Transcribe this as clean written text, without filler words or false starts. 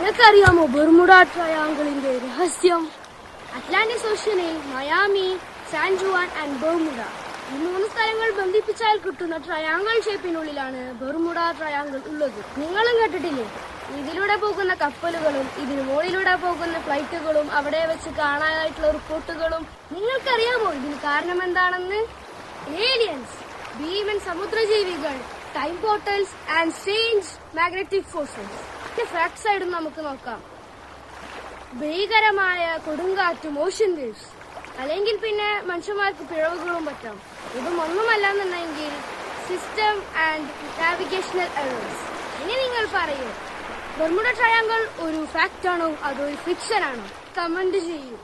നിങ്ങൾക്കറിയാമോ ബെർമുഡ ട്രയാങ്കിളിന്റെ രഹസ്യം? അറ്റ്ലാന്റിക് ഓഷ്യനിൽ Miami, San Juan and Bermuda ഈ 3 സ്ഥലങ്ങൾ ബന്ധിപ്പിച്ചാൽ കിട്ടുന്ന ട്രയാങ്കിൾ ഷേപ്പിനുള്ളിലാണ് ബെർമുഡ ട്രയാങ്കിൾ ഉള്ളത്. നിങ്ങളും കേട്ടിട്ടില്ലേ? ഇതിലൂടെ പോകുന്ന കപ്പലുകളും ഇതിന് മുകളിലൂടെ പോകുന്ന ഫ്ലൈറ്റുകളും അവിടെ വെച്ച് കാണാനായിട്ടുള്ള റിപ്പോർട്ടുകളും. നിങ്ങൾക്കറിയാമോ ഇതിന് കാരണം എന്താണെന്ന്? ഏലിയൻസ്, ഭീമൻ സമുദ്രജീവികൾ, time portals and strange magnetic forces. Fact സൈഡും നമുക്ക് നോക്കാം. ഭീകരമായ കൊടുങ്കാറ്റും ഓഷ്യൻ വേവ്സ്, അല്ലെങ്കിൽ പിന്നെ മനുഷ്യന്മാർക്ക് പിഴവുകളും പറ്റാം. ഇതും ഒന്നുമല്ലെന്നുണ്ടെങ്കിൽ സിസ്റ്റം ആൻഡ് നാവിഗേഷണൽ എറേഴ്സ്. ഇനി നിങ്ങൾ പറയൂ, ബെർമുഡ ട്രയാങ്കിൾ ഒരു ഫാക്റ്റ് ആണോ അതോ ഫിക്ഷൻ ആണോ? കമന്റ് ചെയ്യൂ.